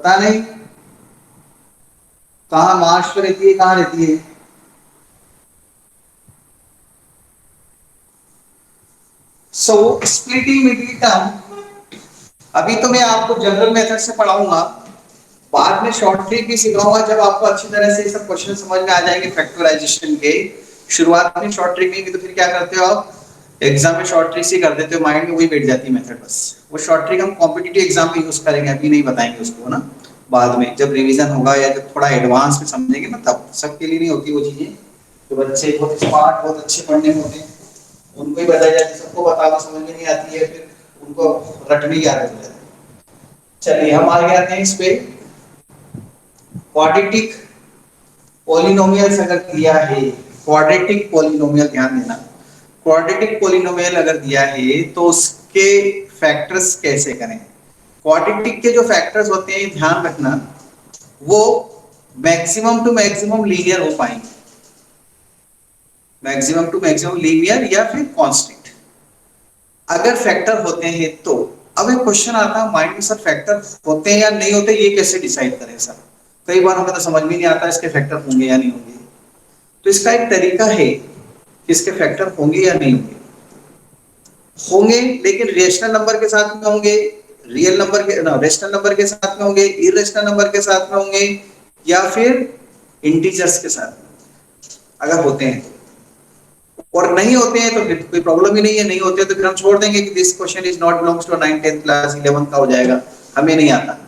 पता नहीं कहाँ मार्स पे रहती है, कहाँ रहती है। सो स्प्लिटिंग मिडिल टर्म, अभी तो मैं आपको जनरल मेथड से पढ़ाऊंगा, बाद में शॉर्ट ट्रिक भी सिखाऊंगा जब आपको अच्छी तरह से सब क्वेश्चन समझ में आ जाएंगे फैक्टराइजेशन के। शुरुआत में शॉर्ट ट्रिक नहीं की तो फिर क्या करते हो आप, एग्जाम में शॉर्ट ट्रिक ही कर देते हो, माइंड में वही बैठ जाती है मेथड बस। वो शॉर्ट ट्रिक हम कॉम्पिटिटिव एग्जाम में यूज करेंगे, अभी नहीं बताएंगे उसको ना, बाद में जब रिवीजन होगा या जब थोड़ा एडवांस में समझेंगे ना, तब सबके लिए नहीं होती वो चीजें। तो बच्चे बहुत स्मार्ट, बहुत अच्छे पढ़ने में होते हैं, उनको ही बताई जाती, सबको बता दो समझ में नहीं आती है, फिर उनको रटने की आदत हो जाती है। चलिए हम आगे आते हैं इस पे। क्वाड्रेटिक पॉलिनोमियल्स अगर दिया है, क्वाड्रेटिक पॉलिनोमियल ध्यान देना, क्वाड्रेटिक पॉलिनोमियल अगर दिया है तो उसके फैक्टर्स कैसे करें। क्वाड्रेटिक के जो फैक्टर्स होते हैं ध्यान रखना, वो मैक्सिमम टू मैक्सिमम लीनियर हो पाएंगे, मैक्सिमम टू मैक्सिमम लीनियर या फिर कांस्टेंट अगर फैक्टर होते हैं तो। अब एक क्वेश्चन आता है माइंड में, सर फैक्टर होते हैं या नहीं होते, ये कैसे डिसाइड करें सर। कई बार हमें तो समझ में नहीं आता इसके फैक्टर होंगे या नहीं होंगे। तो इसका एक तरीका है कि इसके फैक्टर होंगे या नहीं होंगे। होंगे लेकिन रेशनल नंबर के साथ में होंगे, रियल नंबर के रेशनल नंबर के साथ में होंगे, इरेशनल नंबर के साथ में होंगे, या फिर इंटीजर्स के साथ में अगर होते हैं। और नहीं होते हैं तो फिर कोई प्रॉब्लम ही नहीं है, नहीं होते हैं तो फिर हम छोड़ देंगे कि this question is not belongs to 9th 10th class 11th का हो जाएगा, हमें नहीं आता।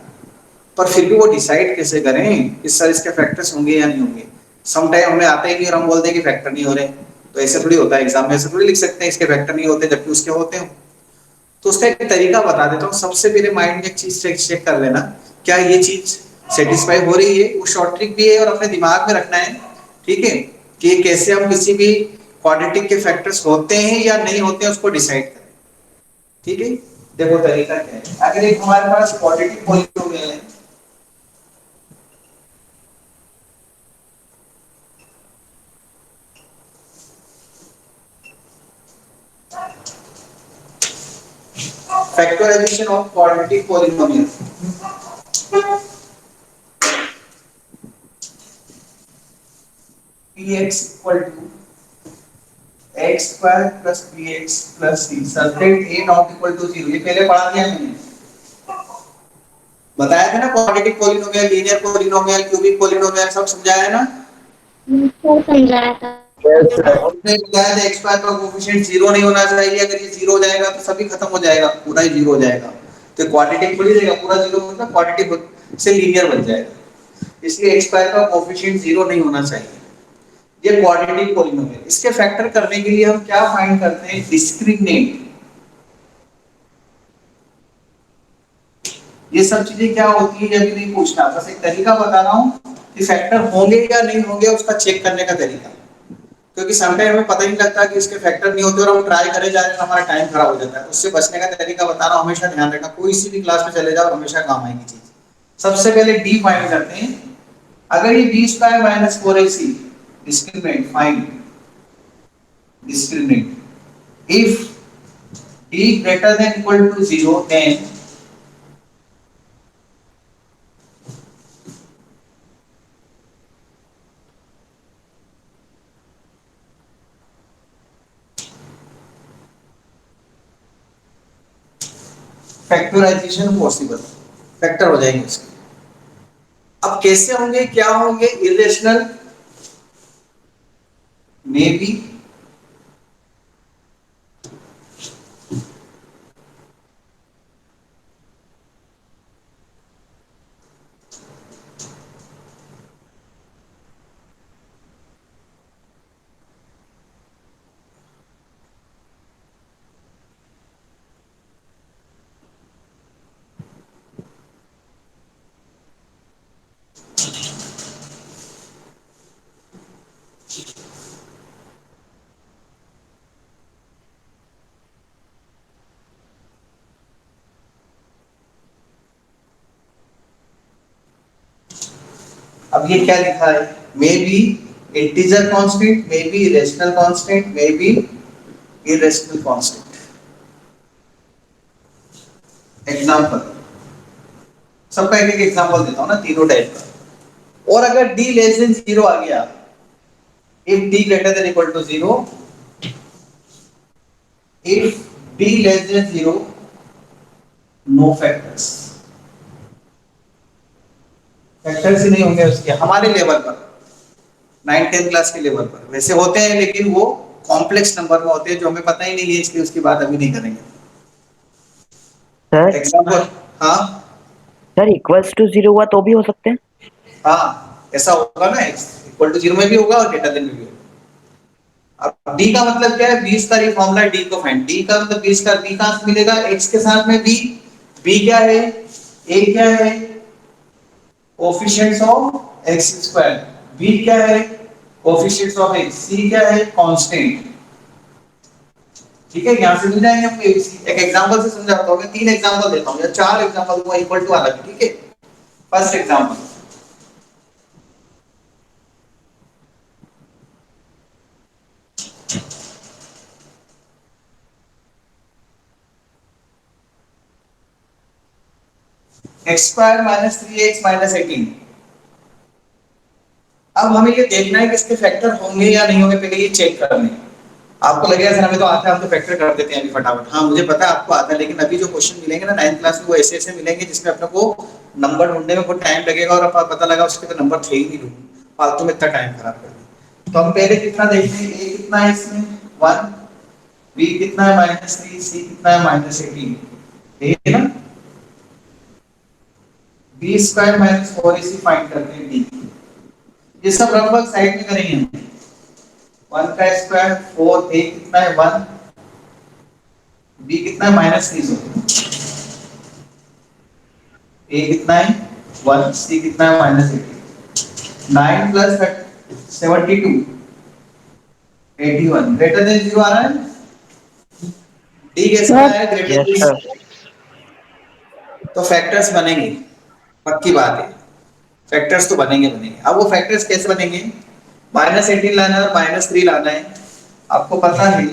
पर फिर भी वो डिसाइड कैसे करें कि सर इसके फैक्टर्स होंगे या नहीं होंगे। सम टाइम हमें आता ही नहीं और हम बोलते हैं कि फैक्टर नहीं हो रहे, तो ऐसे थोड़ी होता है, एग्जाम में ऐसे थोड़ी लिख सकते हैं इसके फैक्टर नहीं होते जबकि उसके होते हैं। तो उसका एक तरीका बता देता हूँ। सबसे पहले माइंड में एक चीज चेक कर लेना, क्या ये चीज सेटिस्फाई हो रही है। वो शॉर्ट ट्रिक भी है और अपने दिमाग में रखना है, ठीक है, कि कैसे हम किसी भी क्वाड्रेटिक के फैक्टर्स होते हैं या नहीं होते हैं उसको डिसाइड करें, ठीक है। देखो तरीका क्या है, अगर एक हमारे पास क्वाड्रेटिक पॉलिनोमियल है, factorization of quadratic polynomial, px equal to x square plus bx plus c subject a not equal to 0, ये पहले पढ़ा दिया मैंने, बताया था ना। Quadratic polynomial, linear polynomial, cubic polynomial सब समझाया है ना। सब समझाया था। उसने बताया था x स्क्वायर का कोएफिशिएंट 0 नहीं होना चाहिए, अगर ये 0 हो जाएगा तो सभी खत्म हो जाएगा, पूरा ही 0 हो जाएगा। तो क्वाड्रेटिक थोड़ी रहेगा, पूरा 0 मतलब क्वाड्रेटिक से लीनियर बन जाएगा, इसलिए x स्क्वायर का कोएफिशिएंट 0 नहीं होना चाहिए। ये क्वाड्रेटिक पॉलिनोमियल, इसके फैक्टर करने के लिए हम क्या फाइंड करते हैं, डिस्क्रिमिनेंट। ये सब चीजें क्या होती है अभी नहीं पूछना, बस एक तरीका बता रहा हूँ कि फैक्टर होंगे या नहीं होंगे उसका चेक करने का तरीका। क्योंकि समटाइम हमें पता ही नहीं लगता कि इसके फैक्टर नहीं होते और हम ट्राई करे जा रहे हैं तो हमारा टाइम खराब हो जाता है। उससे बचने का तरीका बता रहा हूँ, हमेशा ध्यान रखना, कोई सी भी क्लास में चले जाओ हमेशा काम आएगी चीज। सबसे पहले डी फाइंड करते हैं, अगर ये b square minus 4ac discriminant, find discriminant if d greater than equal to 0 then factorisation possible, factor हो जाएंगे इसके। अब कैसे होंगे, क्या होंगे, इरेशनल मे बी, अब ये क्या लिखा है, may be integer constant, may be rational constant, may be irrational constant. Example, सबका एक एक एग्जांपल देता हूँ ना, तीनों टाइप का। और अगर d लेस देन 0 आ गया, if d greater than equal to 0, if d less than 0, no factors, factors ही नहीं होंगे उसके हमारे लेवल पर, 9th-10th क्लास के लेवल पर। वैसे होते हैं लेकिन वो कॉम्प्लेक्स नंबर में होते हैं जो हमें पता ही नहीं है, इसलिए उसकी बात अभी नहीं करेंगे। सर एग्जाम्पल, हाँ सर इक्वल्स टू 0 हुआ तो भी हो सकते हैं। हाँ ऐसा होगा ना, इक्वल टू 0 में भी होगा और ग्रेटर देन में भी होगा। अब d का मतलब क्या है, 20 का ये फॉर्मूला d को फाइंड, d का मतलब 20 का b कहां से मिलेगा, x के साथ में b, b क्या है, a क्या है, coefficients of x square, b क्या है, कोएफिशिएंट्स ऑफ x, c क्या है, कांस्टेंट। ठीक है, यहां से मिल जाएंगे आपको ABC। एक एग्जांपल से समझाता हूं, मैं 3 एग्जांपल देता हूं या 4 एग्जांपल दूंगा इक्वल टू वाला, ठीक है। First example, x square minus 3x minus 18। अब हमें ये देखना है कि इसके फैक्टर होंगे या नहीं होंगे, पहले ये चेक करने हैं। आपको लगेगा सर हमें तो आता है, हम तो फैक्टर कर देते हैं अभी फटाफट। हाँ मुझे पता है आपको आता है, लेकिन अभी जो क्वेश्चन मिलेंगे ना 9th क्लास में, वो ऐसे ऐसे मिलेंगे जिसमें अपने को नंबर ढूंढने में बहुत टाइम लगेगा, और अब पता लगा उसके तो नंबर थे ही नहीं, ढूंढ फालतू में इतना टाइम खराब कर दिया। तो हम पहले कितना देखते हैं, ए कितना है इसमें 1, बी कितना है -3, सी कितना है -18, ये है ना। B square minus 4ac find करते हैं डी। ये सब लगभग साइड में करेंगे हम। 1 का स्क्वायर 4, ए कितना है 1, बी कितना है -3, ए कितना है 1, सी कितना है -18, 9 प्लस 72 81, ग्रेटर देन 0 आ रहा है। डी कैसे आया ग्रेटर यस देन, सर। तो फैक्टर्स बनेंगे, पक्की बात है, फैक्टर्स तो बनेंगे बनेंगे। अब वो फैक्टर्स कैसे बनेंगे, -18 लाना है और -3 लाना है, आपको पता है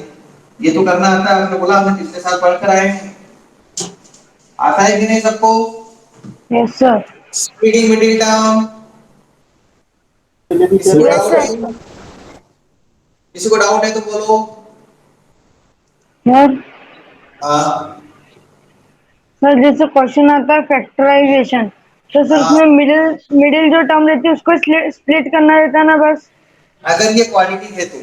ये तो करना आता है, आपने बोला हमने पिछले साल पढ़ कर आए हैं, आता है कि नहीं सबको। Yes sir. Speeding middle term, किसी को यस डाउट है, सर। किसी को डाउट है तो बोलो। सर हाँ सर जैसे क्वेश्चन आता है फैक्टराइजेशन, तो सर हाँ, उसमें मिडिल मिडिल जो टर्म रहती है उसको स्प्लिट करना रहता है ना बस। अगर ये क्वाड्रेटिक है तो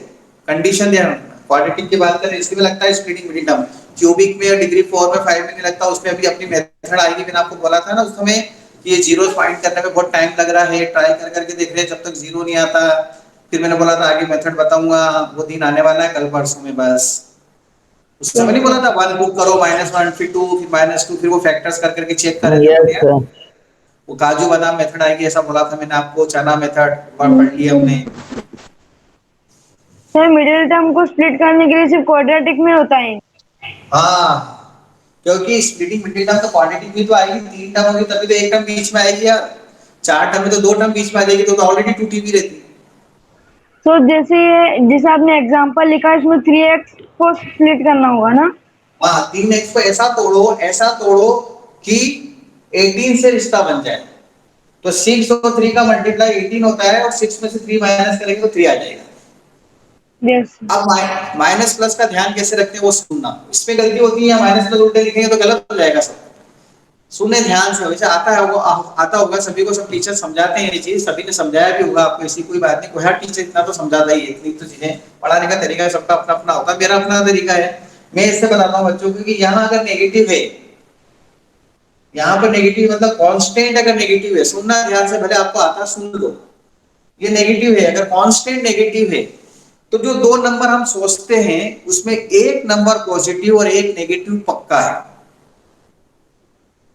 कंडीशन ध्यान रखना, क्वाड्रेटिक की बात करें इसमें लगता है स्प्लिटिंग मिडिल टर्म, क्यूबिक में डिग्री 4 में 5 में नहीं लगता, उसमें अभी अपनी मेथड आएगी। मैंने आपको बोला था ना उस समय कि ये जीरो फाइंड करने में बहुत टाइम लग रहा है, ट्राई कर करके देख रहे हैं जब तक जीरो नहीं आता। फिर मैंने बोला था आगे मेथड बताऊंगा, वो दिन आने वाला है कल परसों में बस। उस समय यस नहीं बोला सर। था वन बुक करो -1 फिर 2 फिर -2 फिर वो फैक्टर्स कर करके चेक करे थे यस बढ़िया। सर। वो काजू बादाम मेथड आएगी ऐसा बोला था मैंने आपको, चना मेथड पढ़ लिया हमने। सर मिडिल टर्म को स्प्लिट करने के लिए सिर्फ क्वाड्रेटिक में होता है। हाँ क्योंकि स्प्लिटिंग मिडिल टर्म तो क्वाड्रेटिक भी तो आएगी, 3 टर्म होगी तभी तो एक टर्म बीच में आएगी यार, 4 टर्म में तो 2 टर्म बीच में आ जाएगी, तो ऑलरेडी टूटी भी रहती। तो जैसे आपने एग्जांपल लिखा है इसमें 3x को स्प्लिट करना होगा ना। हाँ 3x को ऐसा तोड़ो कि 18 से रिश्ता बन जाए, तो 6 और 3 का मल्टीप्लाई 18 होता है, और 6 में से 3 माइनस करेंगे तो 3 आ जाएगा। यस। अब माइनस प्लस का ध्यान कैसे रखते हैं वो सुनना, इसमें गलती होती है या माइनस प्लस उल्टे लिखेंगे तो गलत हो जाएगा सब। सुनने ध्यान से, वैसे आता है वो आता होगा सभी को, सब टीचर समझाते हैं ये चीज, सभी ने समझाया भी होगा आपको, ऐसी कोई बात नहीं, कोई हर टीचर इतना तो समझाता ही है, इतनी तो चीजें पढ़ाने का तरीका है सबका अपना अपना होता है, मेरा अपना तरीका है। मैं इससे बताता हूँ बच्चों को कि यहाँ अगर नेगेटिव है, यहाँ पर नेगेटिव मतलब कांस्टेंट अगर नेगेटिव है, सुनना ध्यान से, भले आपको आता सुन लो, ये नेगेटिव है, अगर कांस्टेंट नेगेटिव है तो जो दो नंबर हम सोचते हैं उसमें एक नंबर पॉजिटिव और एक नेगेटिव पक्का है,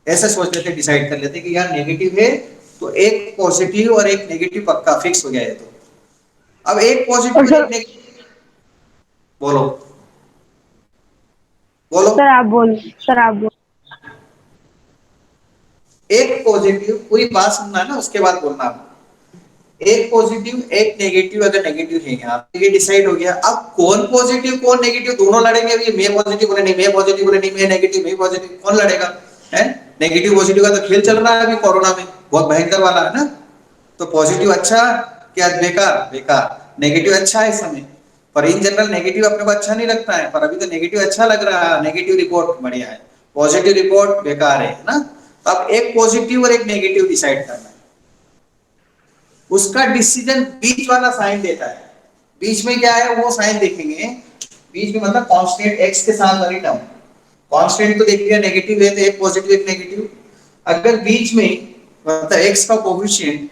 ऐसे सोच लेते, डिसाइड कर लेते कि यार नेगेटिव है तो एक पॉजिटिव और एक नेगेटिव पक्का फिक्स हो गया है। तो अब एक पॉजिटिव और और सर एक नेगेटिव, बोलो बोलो। सर आप बोल। एक पॉजिटिव, पूरी बात सुनना है ना उसके बाद बोलना आपको। एक पॉजिटिव एक नेगेटिव, अगर नेगेटिव है यहाँ पे ये डिसाइड हो गया, अब कौन पॉजिटिव कौन नेगेटिव दोनों लड़ेंगे, अभी मैं पॉजिटिव बोले नहीं, मैं पॉजिटिव बोले नहीं, मैं नेगेटिव, मैं पॉजिटिव, कौन लड़ेगा है। नेगेटिव पॉजिटिव का तो खेल चल रहा है अभी कोरोना में, बहुत भयंकर वाला है ना। तो पॉजिटिव अच्छा क्या बेकार, बेकार। नेगेटिव अच्छा है इस समय, पर इन जनरल नेगेटिव अपने को अच्छा नहीं लगता है, पर अभी तो नेगेटिव अच्छा लग रहा है, नेगेटिव रिपोर्ट बढ़िया है, पॉजिटिव रिपोर्ट बेकार है ना। तो अब एक पॉजिटिव और एक नेगेटिव डिसाइड करना है, उसका डिसीजन बीच वाला साइन देता है। बीच में क्या है वो साइन देखेंगे, बीच में मतलब कांस्टेंट एक्स के साथ वाली टर्म, कांस्टेंट तो देखिए नेगेटिव है तो एक पॉजिटिव एक नेगेटिव। अगर बीच में मतलब एक्स का कोफिशिएंट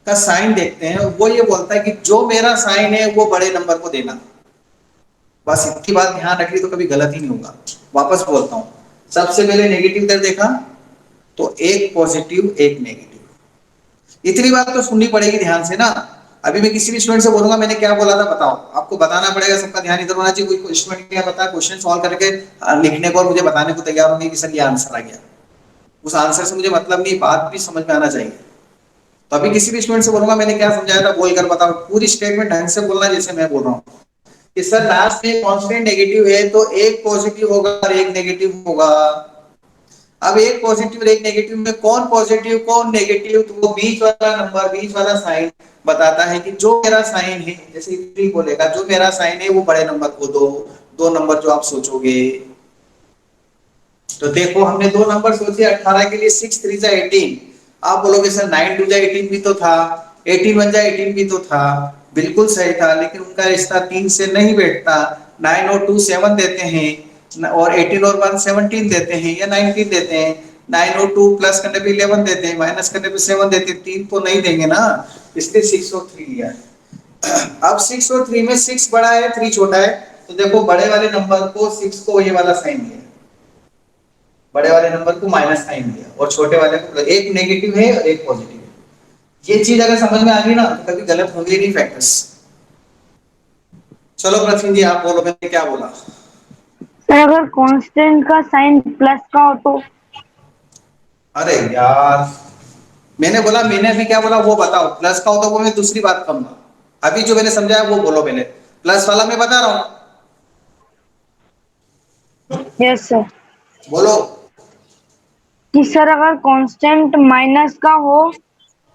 का साइन देखते हैं, वो ये बोलता है कि जो मेरा साइन है वो बड़े नंबर को देना। बस इतनी बात ध्यान रखिए तो कभी गलत ही नहीं होगा। वापस बोलता हूं, सबसे पहले नेगेटिव इधर देखा तो एक पॉजिटिव एक नेगेटिव, इतनी बात तो सुननी पड़ेगी ध्यान से ना। अभी मैं किसी भी स्टूडेंट से बोलूंगा मैंने क्या बोला था बताओ, आपको बताना पड़ेगा, सबका ध्यान इधर होना चाहिए। कोई स्टूडेंट क्या बता क्वेश्चन सॉल्व करके लिखने को और मुझे बताने को तैयार होंगे कि सर ये आंसर आ गया, उस आंसर से मुझे मतलब नहीं, बात भी समझ में आना चाहिए। तो अभी किसी भी स्टूडेंट से बोलूंगा मैंने क्या समझाया था बोल कर बताओ, पूरी स्टेटमेंट ढंग से बोलना जैसे मैं बोल रहा हूँ कि सर लास्ट में कांस्टेंट नेगेटिव है तो एक पॉजिटिव होगा और एक नेगेटिव होगा। अब एक पॉजिटिव और एक नेगेटिव में कौन पॉजिटिव कौन नेगेटिव, तो वो बीच वाला नंबर बीच वाला साइन बताता है कि जो मेरा साइन है, जैसे थ्री बोलेगा जो मेरा साइन है वो बड़े नंबर को दो, दो नंबर जो आप सोचोगे। तो देखो हमने दो नंबर सोचे 18 के लिए, 6 3 जा 18। आप बोलोगे सर 9 2 जा 18 भी तो था, 18 1 जा 18 भी तो था, बिल्कुल सही था, लेकिन उनका रिश्ता 3 से नहीं बैठता। 9 और 2 7 देते हैं और 18 और 1 17 देते हैं या 19 देते हैं। 9 और 2 प्लस करने पे 11 देते हैं, माइनस करने पे 7 देते हैं, 3 तो नहीं देंगे ना, इसलिए 6 और 3 लिया है। अब 6 और 3 में 6 बड़ा है 3 छोटा है, तो देखो बड़े वाले नंबर को 6 को ये वाला साइन दिया, बड़े वाले नंबर को माइनस साइन दिया और छोटे वाले को एक नेगेटिव है और एक पॉजिटिव है। ये चीज अगर समझ में आ गई ना तो कभी गलत होंगे नहीं फैक्टर्स। चलो प्रथम जी आप बोलो मैंने क्या बोला। सर अगर कांस्टेंट का साइन प्लस का हो तो? अरे यार मैंने बोला, मैंने अभी क्या बोला वो बताओ, प्लस का हो तो वो मैं दूसरी बात कहूंगा, अभी जो मैंने समझाया वो बोलो पहले, प्लस वाला मैं बता रहा हूं, यस सर। बोलो। कि सर अगर कांस्टेंट माइनस का हो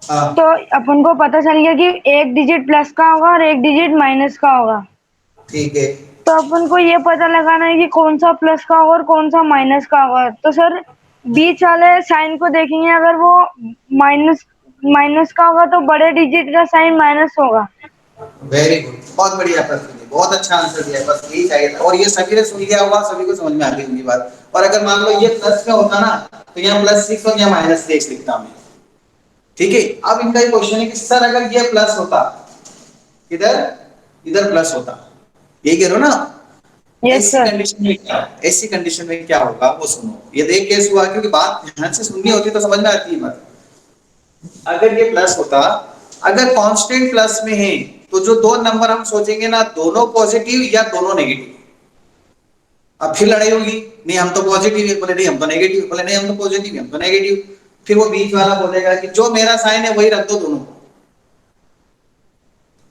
तो हाँ अपन को पता चल गया कि एक डिजिट प्लस का होगा और एक डिजिट माइनस का होगा। ठीक है। तो अपन को ये पता लगाना है कि कौन सा प्लस का होगा और कौन सा माइनस का होगा। तो सर बीच वाले साइन को देखेंगे, अगर वो माइनस माइनस का होगा तो बड़े डिजिट का साइन माइनस होगा। वेरी गुड, बहुत बढ़िया प्रश्न है, बहुत अच्छा आंसर दिया है, बस यही चाहिए था और ये सभी ने सुन लिया होगा, सभी को समझ में आ गई होगी बात। और अगर मान लो ये प्लस में होता ना तो यहाँ +6 और यहाँ -6 लिखता मैं, ठीक है। अब इनका ये क्वेश्चन है कि सर अगर ये प्लस होता, इधर इधर प्लस होता, यही कह रहे हो ना। यस ऐसी सर। कंडीशन में क्या, ऐसी कंडीशन में क्या होगा वो सुनो, ये देख केस हुआ क्योंकि बात ध्यान से सुननी होती तो समझ में आती है बात। अगर ये प्लस होता, अगर कांस्टेंट प्लस में है तो जो दो नंबर हम सोचेंगे ना दोनों पॉजिटिव या दोनों नेगेटिव। अब फिर लड़ाई होगी, नहीं हम तो पॉजिटिव है, बोले नहीं हम तो नेगेटिव, बोले नहीं हम तो पॉजिटिव है हम तो नेगेटिव। फिर वो बीच वाला बोलेगा कि जो मेरा साइन है वही रख दो दोनों को।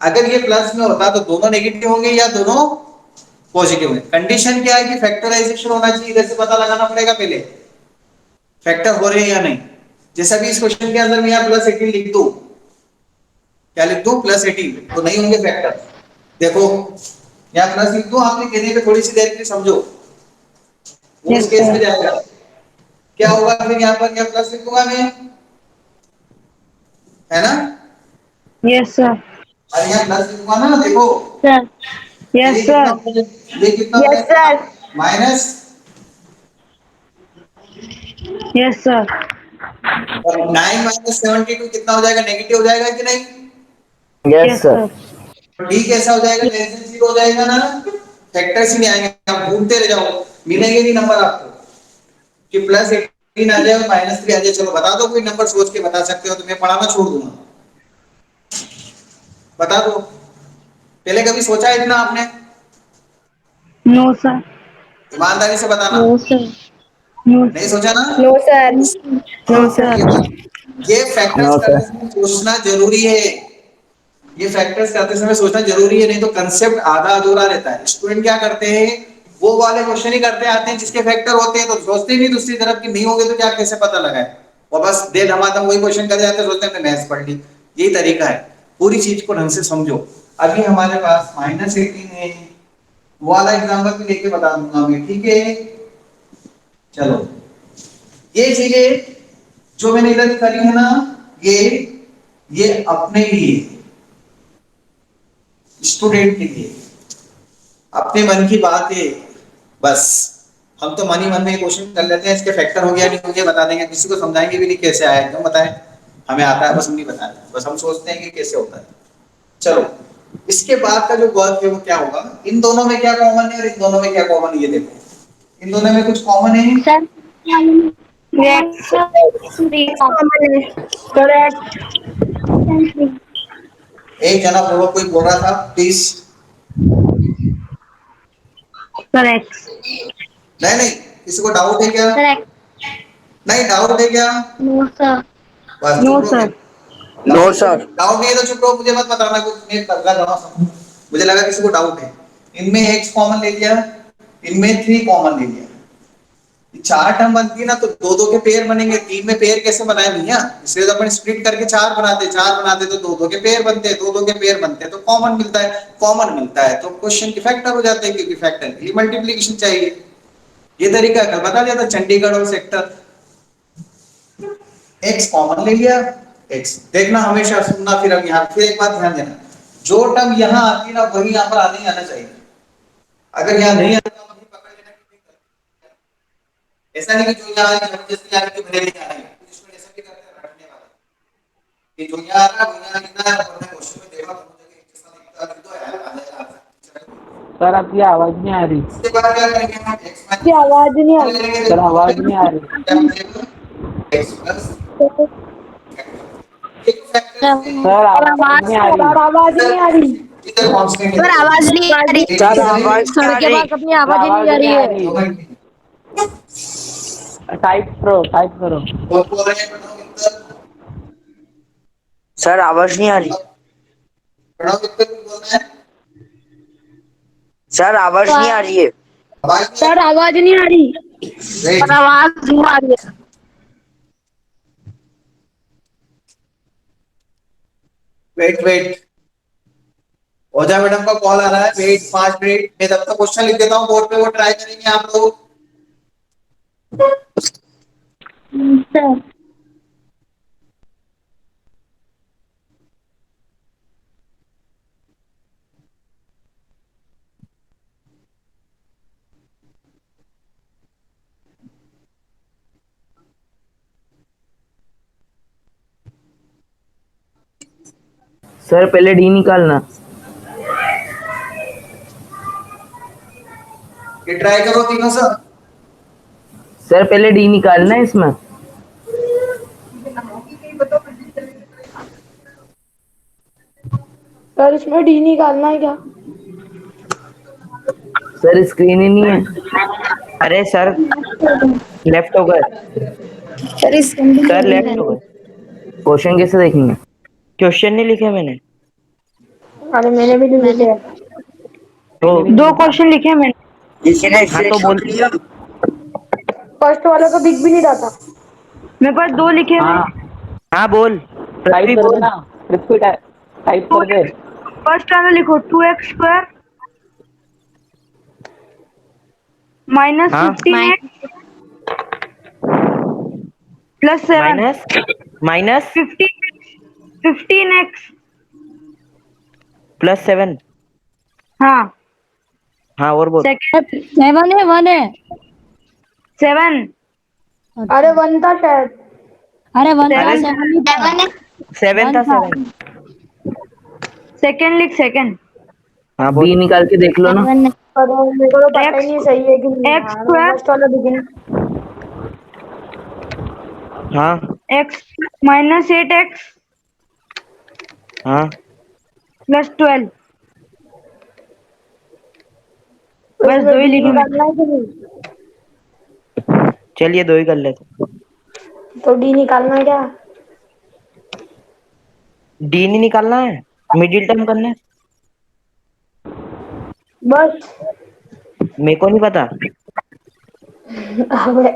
अगर ये प्लस में होता तो दोनों नेगेटिव होंगे या दोनों पॉजिटिव है। कंडीशन क्या है कि फैक्टराइजेशन होना चाहिए, इधर से पता लगाना पड़ेगा पहले फैक्टर हो रहे हैं या नहीं। जैसे अभी इस क्वेश्चन के अंदर मैं यहाँ +18 लिख दूं, क्या लिख दूं +18, तो नहीं होंगे फैक्टर। देखो यहाँ प्लस लिख दूं, आपने कहने पे थोड़ी सी देर के लिए समझो, वो उस यस केस सर। में जाएगा। क्या होगा फिर यहाँ पर यहाँ प्लस लिख दूंगा मैं, है ना, यस सर। और यहाँ प्लस लिख दूंगा ना, देखो सर। ये यस कितना सर। हो जाएगा, ये कितना हो यस जाएगा सर। Minus, yes sir. और 9 - 72 कितना हो जाएगा, नेगेटिव हो जाएगा कि नहीं। Yes yes sir. सर। तो डी कैसा हो जाएगा, -0 हो जाएगा ना, फैक्टर्स ही नहीं आएंगे, आप घूमते रह जाओ, मिलेंगे नहीं नंबर आपको कि +18 आ जाए और -3 आ जाए। चलो बता दो कोई नंबर सोच के बता सकते हो तो मैं पढ़ाना छोड़ दूंगा, बता दो। पहले कभी सोचा है इतना आपने, नो सर। ईमानदारी से बताना, नो सर। नो नहीं सर। सोचा ना। No sir. नो हाँ सर। ये फैक्टर्स नो करते सर। समय सोचना जरूरी है, ये फैक्टर्स करते समय सोचना जरूरी है, नहीं तो कंसेप्ट आधा अधूरा रहता है। स्टूडेंट क्या करते हैं वो वाले क्वेश्चन ही करते आते हैं जिसके फैक्टर होते हैं, तो सोचते ही नहीं दूसरी तरफ की नहीं होंगे तो क्या कैसे पता लगाए, और बस दे धमाधम वही क्वेश्चन कर जाते हैं, सोचते हैं मैथ्स पढ़ ली। यही तरीका है, पूरी चीज को ढंग से समझो। अभी हमारे पास -18 है, वो वाला एग्जाम्पल भी लेके बता दूंगा मैं, ठीक है। चलो, ये चीजें जो मैंने इधर करी है ना, ये अपने लिए, स्टूडेंट के लिए, अपने मन की बात है। बस हम तो मन ही मन में क्वेश्चन कर लेते हैं, इसके फैक्टर हो गया नहीं हो गया बता देंगे, किसी को समझाएंगे भी नहीं कैसे आया, क्यों बताएं, हमें आता है बस, हम नहीं बताते, बस हम सोचते हैं कि कैसे होता है। चलो, इसके बाद का जो वर्क है वो क्या होगा, इन दोनों में क्या कॉमन है और इन दोनों में क्या कॉमन है, ये देखो। इन दोनों में कुछ कॉमन है। सर एक्स कॉमन है। करेक्ट। एक जना बोलो, कोई बोल रहा था प्लीज। करेक्ट। नहीं नहीं, किसी को डाउट है क्या? करेक्ट। नहीं, डाउट है क्या? No sir. बस नो चुप रहो फिर। सर। No sir. डाउट नहीं है तो चुप रहो, मुझे मत बताना कुछ, मैं कर रहा था, मुझे लगा किसी को डाउट है। इनमें एक्स कॉमन ले लिया, इनमें 3 कॉमन ले लिया, 4 टर्म बनती है ना, तो दो दो के पेयर बनेंगे, 3 में पेयर कैसे बनाए भैया, इसलिए तो अपन स्प्लिट करके 4 बनाते, 4 बनाते तो दो दो के पेयर बनते, दो दो के पेयर बनते हैं तो कॉमन मिलता है, कॉमन मिलता है तो क्वेश्चन के फैक्टर हो जाते हैं, क्योंकि फैक्टर के लिए मल्टीप्लिकेशन चाहिए। ये तरीका कल बता दिया था, चंडीगढ़ और सेक्टर। एक्स कॉमन ले लिया, एक्स देखना, हमेशा सुनना, फिर अब यहाँ फिर एक बात ध्यान देना, जो टर्म यहाँ आती है ना वही यहाँ पर आने ही आना चाहिए, अगर यहाँ नहीं आता तो पकड़ लेना कि ऐसा नहीं कि जो यहाँ आ रही जबरदस्ती आ रही है, भले नहीं आ रही है, कुछ लोग ऐसा भी करते हैं रटने वाला, कि जो यहाँ आ रहा है वो यहाँ लिखना है, और क्वेश्चन में देखा दोनों जगह एक जैसा लिखता है तो है आ जाएगा। सर आपकी आवाज नहीं आ रही। इसके बाद क्या करेंगे हम, x की आवाज नहीं आ लेंगे, सर आवाज नहीं आ रही। x प्लस रही। एक फैक्टर से सर आवाज आवाज नहीं आ रही। सर आवाज नहीं आ रही। इधर कांस्टेंट सर आवाज नहीं आ रही। सर आवाज सर के पास अपनी आवाज ही नहीं आ रही है। टाइप करो। बहुत बोल रहे हैं प्रणव मित्तल, सर आवाज नहीं आ रही। प्रणव मित्तल कुछ बोलना है, सर आवाज नहीं आ रही है। आवाज नहीं सर आवाज नहीं आ रही। सर आवाज नहीं आ रही है। वेट वेट, ओझा मैडम का कॉल आ रहा है, वेट 5 मिनट, मैं तब तक क्वेश्चन लिख देता हूँ बोर्ड पे, वो ट्राई करेंगे आप लोग। सर सर पहले डी निकालना। ये ट्राई करो तीनों सर। सर पहले डी निकालना है इसमें। सर इसमें डी निकालना है क्या? सर स्क्रीन ही नहीं है। अरे सर लेफ्ट हो गए। सर सर लेफ्ट हो गए, क्वेश्चन कैसे देखेंगे? क्वेश्चन नहीं लिखे मैंने। अरे मैंने भी नहीं लिखे। तो 2 क्वेश्चन लिखे मैंने। हाँ तो बोल। फर्स्ट वाला तो दिख भी नहीं रहा था। मेरे पास 2 लिखे हाँ हैं। हाँ बोल। टाइप पृथ्वी कर बोल। देना। पृथ्वी टाइप कर दे। फर्स्ट वाला लिखो 2x स्क्वायर माइनस हाँ 15x plus 7 minus minus 15x +7। हाँ हाँ और बोल। सेकंड 7 है 7। अरे 1 था शायद। अरे 1 था अरे 7 है। 7 था 7। सेकंड लिख सेकंड। हाँ बी निकाल के देख लो ना। पर मेरे को तो पता ही नहीं सही है कि नहीं। एक्स स्क्वायर फर्स्ट वाला बिगिन। हाँ x माइनस 8x हाँ प्लस 12। बस 2 ही लिखे मैंने। चलिए 2 ही कर लेते। तो डी निकालना है क्या? डी नहीं निकालना है, मिडिल टर्म करना है। बस मेरे को नहीं पता। अबे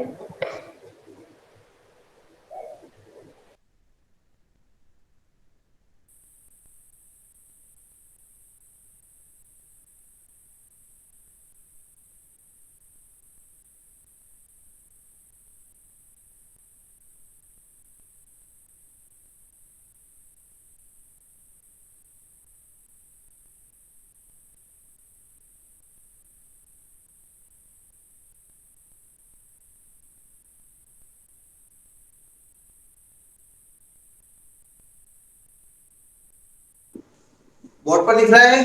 बोर्ड पर दिख रहा है?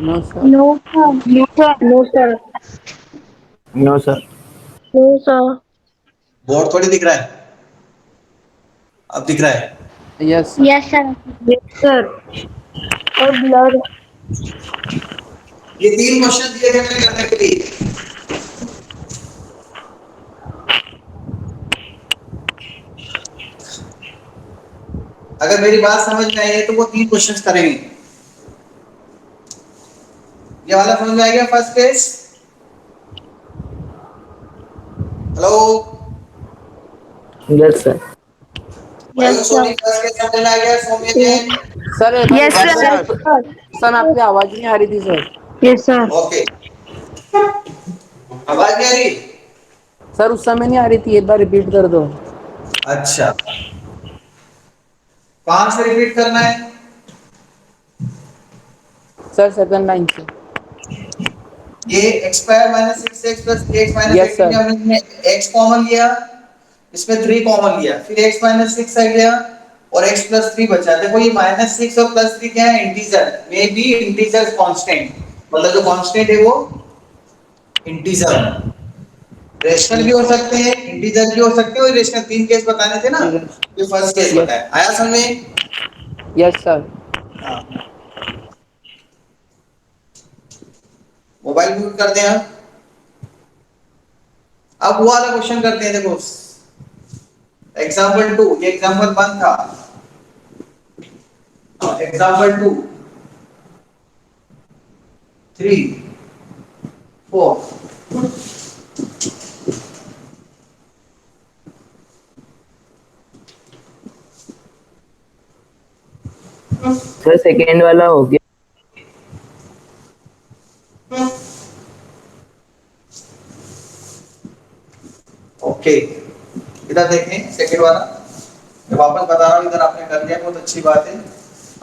No sir. No sir, no sir, no sir, no sir. No sir. Board थोड़ी दिख रहा है। अब दिख रहा है। Yes yes sir, yes sir. और ब्लर। ये 3 क्वेश्चन दिए थे मैंने करने के लिए। अगर मेरी बात समझ में आई है तो वो 3 क्वेश्चन करेंगे। ये वाला समझ में आ गया first case? Hello yes sir. भाइयों, yes Soni sir, first case समझ में आ गया? सौम्य यस, जैन? सर, एक बार यस रिपीट सर, करो यस सर। सर, सर, आपकी आवाज नहीं आ रही थी सर। Yes sir. ओके। आवाज नहीं आ रही? सर, उस समय नहीं आ रही थी, एक बार रिपीट कर दो। अच्छा, कहां से रिपीट करना है? सर, सेकंड लाइन से। ये x square minus 6x plus 3x minus yes 18 में सर। हमने x कॉमन लिया, इसमें 3 कॉमन लिया, फिर x माइनस 6 आ गया और x प्लस 3 बचा। देखो ये माइनस 6 और प्लस 3 क्या है? Integer, may be integer constant, मतलब जो कांस्टेंट है वो इंटीजर है। रेशनल भी हो सकते हैं, इंटीजर भी हो सकते हैं, और रेशनल 3 केस बताने थे ना, ये फर्स्ट केस यस, बताया। आया समझ में? Yes sir. हाँ, मोबाइल म्यूट कर दें अब वो वाला क्वेश्चन करते हैं। देखो एग्जाम्पल 2, ये एग्जाम्पल 1 था। एग्जाम्पल 2, 3, 4। सर सेकेंड वाला हो गया। ओके, इधर देखें सेकंड वाला। मैं वापस बता रहा हूं, इधर आपने कर लिया, बहुत अच्छी बात है।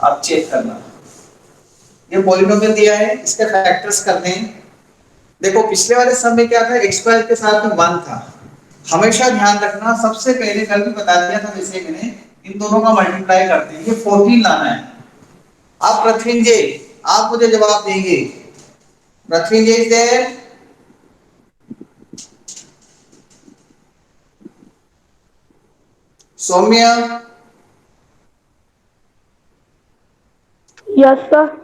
आप चेक करना। ये पॉलिनोमियल दिया है, इसके फैक्टर्स करते हैं। देखो पिछले वाले सम में क्या था? x स्क्वायर के साथ में 1 था। हमेशा ध्यान रखना, सबसे पहले कल भी बता दिया था वैसे मैंने, इन दोनों का मल्टीप्लाई करते हैं। ये 14 लाना है। आप पृथ्वींजय, आप मुझे जवाब देंगे। Prithvinjay is there? Saumya? Yes sir.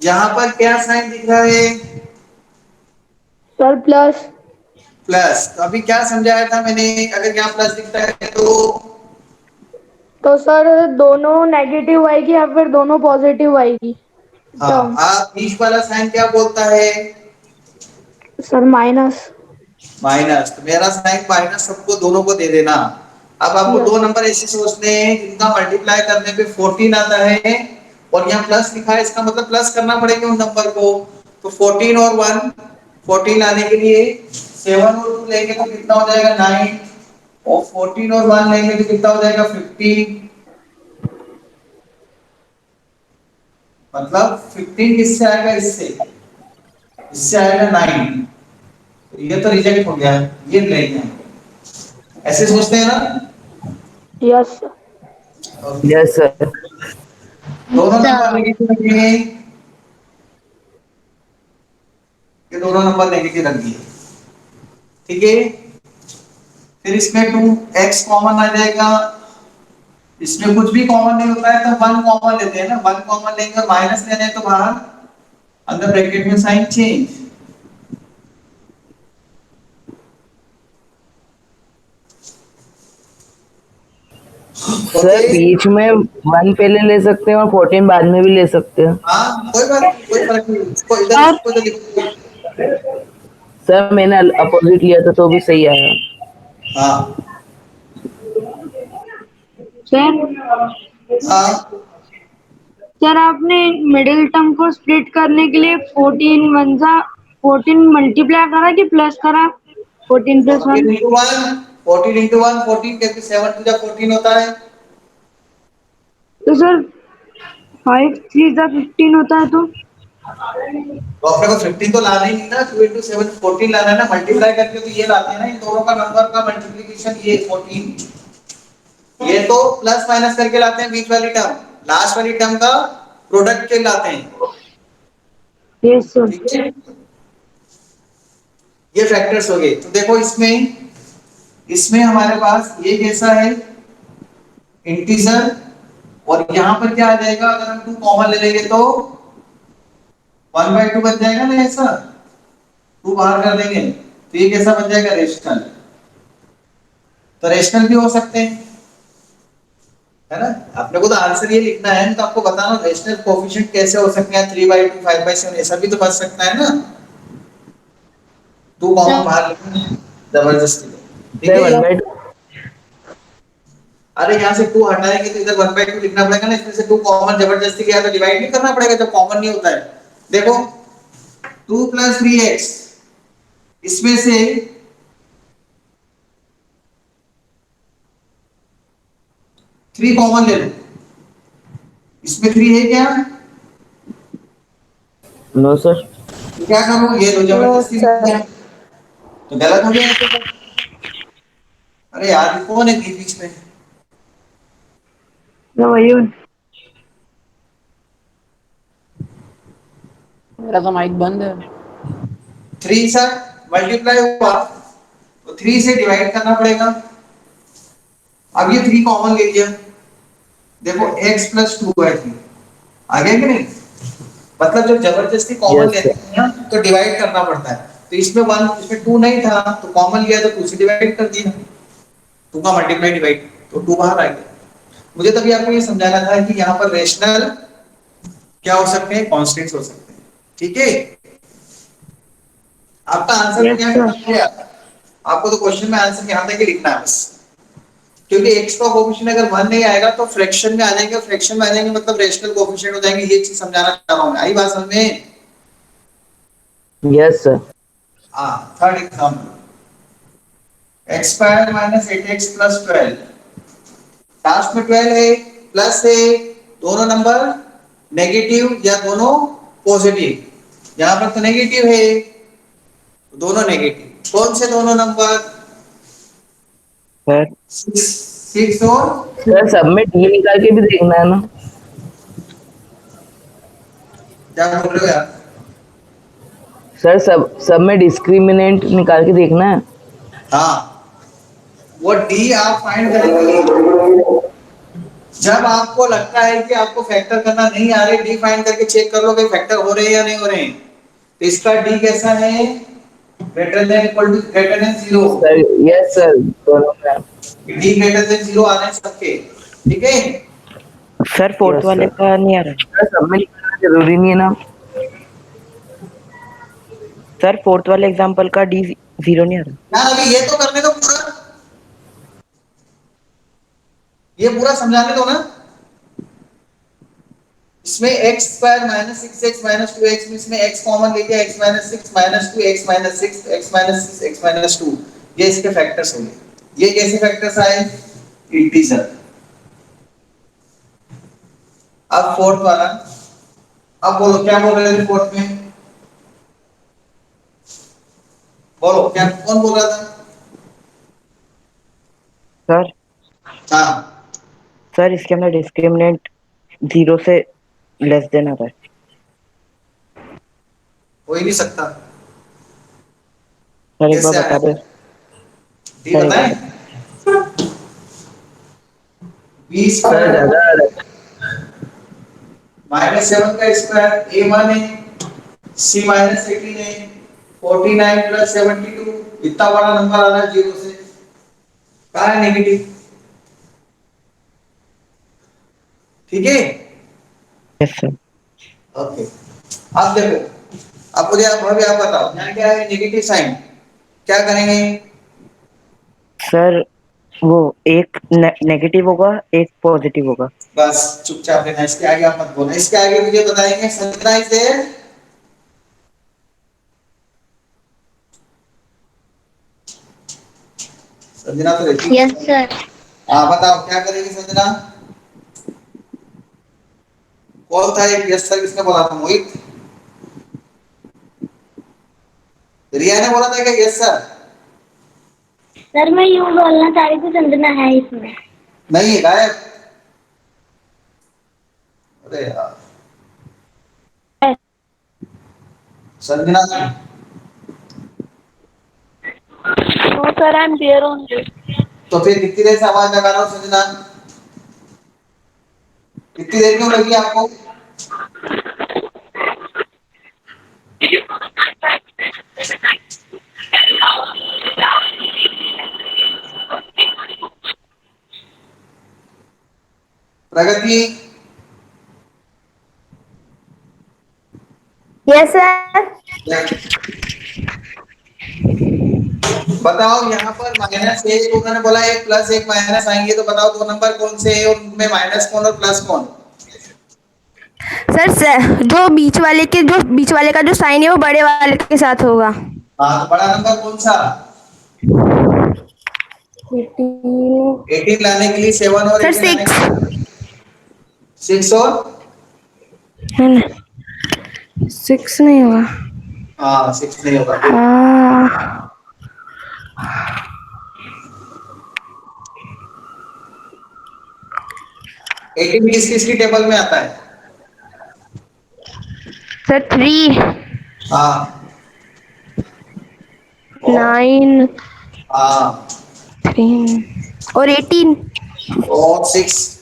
यहां पर क्या साइन दिख रहा है? Sir plus. प्लस। तो अभी क्या समझाया था मैंने? अगर यहाँ प्लस दिखता है तो सर दोनों नेगेटिव आएगी या फिर दोनों पॉजिटिव आएगी हाँ, टर्म? आप बीच वाला साइन क्या बोलता है? Sir minus. माइनस। तो मेरा साइन माइनस सबको, दोनों को दे देना। अब आपको यस। दो नंबर ऐसे सोचने हैं जिनका मल्टीप्लाई करने पे 14 आता है और यहाँ प्लस लिखा है, इसका मतलब प्लस करना पड़ेगा उन नंबर को। तो 14 और 1, 14 लाने के लिए 7 और 2 लेंगे तो कितना हो जाएगा? 9। और 14 और 1 लेंगे तो कितना हो जाएगा? 15। मतलब 15 किससे आएगा? इससे, इससे आएगा 9। ये तो रिजेक्ट हो गया, ये लेंगे। ऐसे सोचते हैं ना? Yes sir. Okay. Yes sir. दोनों अच्छा। नंबर नेगेटिव रखेंगे, ये दोनों नंबर नेगेटिव रख दिए। ठीक है, फिर इसमें 2x कॉमन आ जाएगा। इसमें कुछ भी कॉमन नहीं होता है तो 1 कॉमन लेते हैं ना। 1 कॉमन लेंगे और माइनस लेने हैं तो बाहर अंदर ब्रैकेट में साइन चेंज। Sir okay. बीच में 1 पहले ले सकते हैं और 14 बाद में भी ले सकते हैं। हाँ कोई बात नहीं, कोई फर्क नहीं, इसको इधर सर इसको इधर लिखो। सर मैंने अपोजिट लिया था तो भी सही आया। हाँ सर हाँ। सर आपने मिडिल टर्म को स्प्लिट करने के लिए 14 मल्टीप्लाई करा कि प्लस करा? 14 प्लस 1। 14 into 1, 14 करके 7 टू 14 होता है। तो सर 5 3 15 होता है तो? तो अपने को 15 तो लाना ही नहीं ना, 2 into 7 14 लाना है ना, मल्टीप्लाई करके तो ये लाते हैं ना, इन दोनों का नंबर का मल्टीप्लिकेशन ये 14। ये तो प्लस माइनस करके लाते हैं बीच वाली टर्म, लास्ट वाली टर्म का प्रोडक्ट के लाते हैं। Yes sir. ठीक है, ये फैक्टर्स हो गए। तो देखो इसमें इसमें हमारे पास ये कैसा है, इंटीजर, और यहां पर क्या आ जाएगा, अगर हम 2 कॉमन ले लेंगे तो 1/2 बच जाएगा ना, ऐसा 2 बाहर कर देंगे तो ये कैसा बन जाएगा, रेशनल। तो रेशनल भी हो सकते हैं, है ना। अपने को तो आंसर ये लिखना है, तो आपको बताना रेशनल कोएफिशिएंट कैसे हो सकते हैं, 3/2 5/7 ऐसा भी तो बच सकता है ना। 2 कॉमन बाहर लिखना है जबरदस्ती, ठीक सर है वन यार। बाई अरे यहाँ से 2 हटाएंगे तो इधर 1/2 लिखना पड़ेगा ना, इसमें से 2 कॉमन जबरदस्ती किया तो डिवाइड नहीं करना पड़ेगा जब कॉमन नहीं होता है। देखो 2 + 3x, इसमें से 3 कॉमन ले लो, इसमें 3 है क्या, नो सर। तो क्या करो, ये लो नो जबरदस्ती लिख सर। दिया तो गलत हो गया। अरे यार कौन है बीच में, मैं वही हूँ। मेरा तो माइक बंद है। 3 सर मल्टीप्लाई हुआ तो 3 से डिवाइड करना पड़ेगा। अब ये 3 कॉमन ले लिया, देखो x + 2 है 3, आ गया कि नहीं। मतलब जब जबरदस्ती कॉमन यस लेते सर। हैं ना तो डिवाइड करना पड़ता है। तो इसमें 1, इसमें 2 नहीं था तो कॉमन लिया तो 2 से डिवाइड कर दिया, 2 का मल्टीप्लाई डिवाइड तो 2 बाहर आ गया। मुझे तभी आपको ये समझाना था कि यहाँ पर रेशनल क्या हो सकते हैं, कांस्टेंट्स हो सकते हैं। ठीक है, आपका आंसर यस क्या सर। है, आपको तो क्वेश्चन में आंसर यहाँ तक ही लिखना है बस। क्योंकि x का कोएफिशिएंट अगर 1 नहीं आएगा तो फ्रैक्शन में आ जाएंगे, फ्रैक्शन में आ जाएंगे मतलब रेशनल कोएफिशिएंट हो जाएंगे, ये चीज समझाना चाह रहा हूं मैं। आई बात समझ में। Yes sir. हाँ, third example, x² - 8x + 12, last में 12 है, प्लस है, दोनों नंबर नेगेटिव या दोनों पॉजिटिव, यहां पर तो नेगेटिव है, दोनों नेगेटिव, कौन से दोनों नंबर, सर 6 और सर सब में डी निकाल के भी देखना है ना। क्या बोल रहे हो यार। सर सब में डिस्क्रिमिनेंट निकाल के देखना है। हाँ, वो डी आप फाइंड करेंगे जब आपको लगता है कि आपको फैक्टर करना नहीं आ रहे, डी फाइंड करके चेक कर लो कि फैक्टर हो रहे हैं या नहीं हो रहे हैं। तो इसका डी कैसा है, greater than equal to greater than 0, sir yes sir दोनों में। डी ग्रेटर देन 0 आ रहे हैं सबके, ठीक है। सर फोर्थ यस वाले सर। का नहीं आ रहा। सर सब में निकालना जरूरी नहीं है ना। सर फोर्थ वाले एग्जांपल का डी 0 नहीं आ रहा। यार अभी ये तो करने दो पूरा, ये पूरा समझाने दो ना। इसमें x² - 6x - 2x में इसमें x कॉमन ले लिया, x - 6 - 2 x - 6 x - 6 x - 2, ये इसके फैक्टर्स होंगे। ये कैसे फैक्टर्स आए, इंटीजर। अब फोर्थ वाला, अब बोलो क्या बोल रहे थे फोर्थ में, बोलो क्या, कौन बोल रहा था। सर हाँ, सर इसके अंदर डिस्क्रिमिनेंट 0 से लेस देन आ रहा है। हो ही नहीं सकता, सर एक बार कैसे बता आया, दो। डी सर एक बार बताएं, बता। 20 सर स्क्वायर ज्यादा -7 का स्क्वायर a1 है, c - 18 है, 49 + 72, इतना बड़ा नंबर आ रहा है 0 से, कहाँ है नेगेटिव, ठीक है। Yes sir. ओके, अब देखो, अब मुझे आप अभी आप बताओ यहाँ क्या है, नेगेटिव साइन, क्या करेंगे? सर वो एक नेगेटिव होगा, एक पॉजिटिव होगा। बस चुपचाप रहना, इसके आगे आप मत बोलना, इसके आगे मुझे बताएंगे संजना इज देयर। संजना तो रहती है। Yes sir. हाँ बताओ क्या करेगी संजना? कौन था एक यस सर किसने बोला था, मोहित? रिया ने बोला था क्या यस सर? सर मैं यूं बोलना चाह रही थी, संजना है इसमें। नहीं है, गायब। अरे यार, Sanjana no sir, I am there only. तो फिर कितनी देर से आवाज लगा रहा हूँ संजना? कितनी देर क्यों लगी आपको? प्रगति, यस सर। बताओ यहाँ पर माइनस एक, उन्होंने बोला एक प्लस एक माइनस आएंगे, तो बताओ दो नंबर कौन से है और उनमें माइनस कौन और प्लस कौन? सर जो बीच वाले का जो साइन है वो बड़े वाले के साथ होगा। हाँ तो बड़ा नंबर कौन सा? 18 लाने के लिए 7 और सर 18 लाने 6 के लिए 6 और है ना, 6 नहीं होगा। हाँ 6 नहीं होगा। आ, 18 किस किस की टेबल में आता है? सर 3 हाँ 9 हाँ 3 और 18। और 6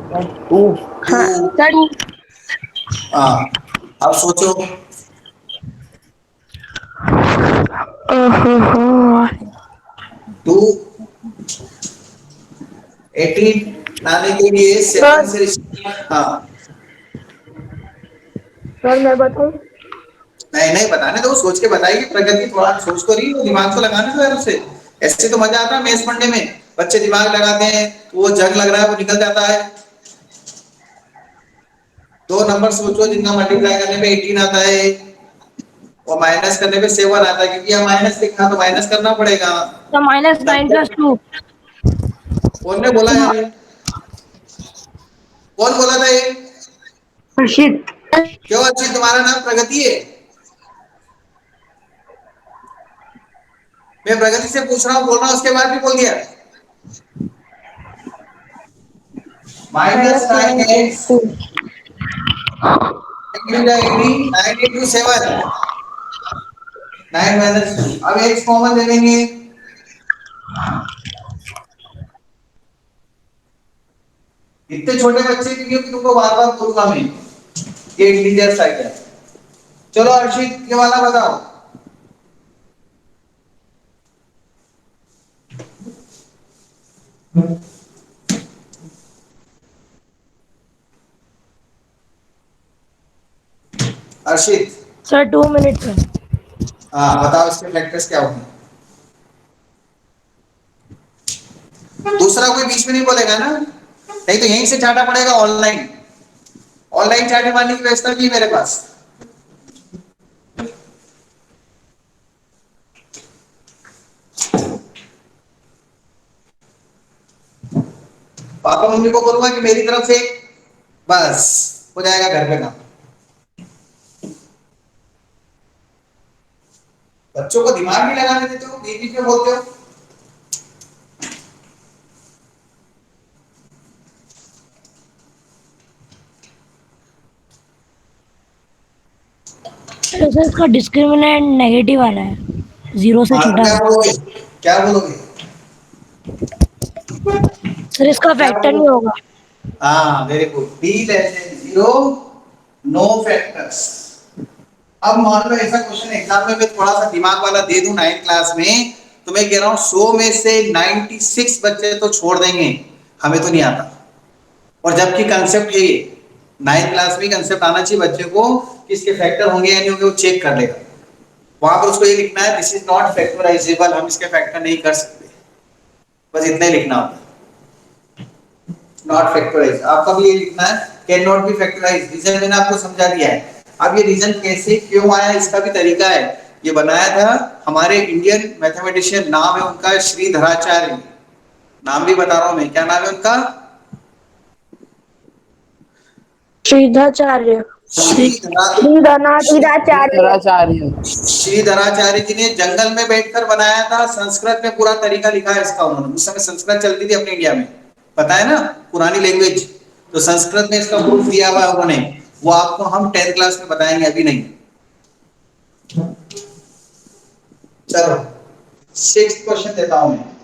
टू। 2। हाँ सर। हाँ अब सोचो, ओहो। 2 18 लाने के लिए 7 सर से हाँ सर मैं बताऊं। नहीं नहीं बताने दो, सोच के बताइए, प्रगति थोड़ा सोच तो रही हो, दिमाग तो लगाने दो यार उसे। ऐसे तो मजा आता है मैथ्स पढ़ने में, बच्चे दिमाग लगाते हैं, तो वो जंग लग रहा है वो निकल जाता है। दो नंबर सोचो जिनका मल्टीप्लाई करने पे 18 आता है और माइनस करने पे 7 आता है, क्योंकि यहाँ माइनस लिखा तो माइनस करना पड़ेगा। तो -9 + 2। कौन ने बोला यार ये? कौन बोला था ये? हर्षित। क्यों अच्छी, तुम्हारा नाम प्रगति है? मैं प्रगति से पूछ रहा हूँ, बोल रहा हूँ, उसके बाद भी बोल दिया। -9x -9 × 2। 9 into 7, 9 minus 2। अब x कॉमन ले लेंगे, इतने छोटे बच्चे के लिए तुमको बार बार बोलूंगा मैं, ये इंटीजर साइड है। चलो अर्शित ये वाला बताओ। अर्शित, सर 2 मिनट में। हाँ बताओ इसके फैक्टर्स क्या होंगे? दूसरा कोई बीच में नहीं बोलेगा ना, नहीं तो यहीं से चाटा पड़ेगा ऑनलाइन। ऑनलाइन चाटे मारने की व्यवस्था भी है मेरे पास। पापा मम्मी को बोलूंगा कि मेरी तरफ से बस हो जाएगा घर पे काम। बच्चों को दिमाग नहीं लगाने देते हो, बीच बीच में बोलते हो। तो सर इसका डिस्क्रिमिनेंट नेगेटिव वाला है, 0 से हाँ तो छोटा क्या है। बोलोगे? क्या बोलोगे? सर इसका क्या फैक्टर नहीं बोलोगे? होगा। हाँ very good, b less than 0, no factors. अब मान लो ऐसा क्वेश्चन एग्जाम में मैं थोड़ा सा दिमाग वाला दे दूं 9th क्लास में, तो मैं कह रहा हूं 100 में से 96 बच्चे तो छोड़ देंगे, हमें तो नहीं आता। और जबकि कंसेप्ट है ये, 9th क्लास में कंसेप्ट आना चाहिए बच्चे को कि इसके फैक्टर होंगे या नहीं होंगे, वो चेक कर लेगा। वहां पर उसको ये लिखना है दिस इज नॉट फैक्टराइजेबल, हम इसके फैक्टर नहीं कर सकते, बस इतना ही लिखना होता है। नॉट फैक्टराइज, आपका भी ये लिखना है can not be factorise. Reason मैंने आपको समझा दिया है। अब ये रीजन कैसे क्यों आया इसका भी तरीका है। ये बनाया था हमारे इंडियन मैथमेटिशियन, नाम है उनका श्रीधराचार्य। नाम भी बता रहा हूं मैं, क्या नाम है उनका? श्रीधाचार्य। श्रीधराचार्य। शंकराचार्य। श्रीधराचार्य जी ने जंगल में बैठकर बनाया था, संस्कृत में पूरा तरीका लिखा है इसका उन्होंने। उस समय संस्कृत चलती थी अपने इंडिया में, पता है ना, पुरानी लैंग्वेज, तो संस्कृत में इसका प्रूफ दिया हुआ है उन्होंने। वो आपको हम 10th क्लास में बताएंगे, अभी नहीं। चलो 6th क्वेश्चन देता हूं मैं।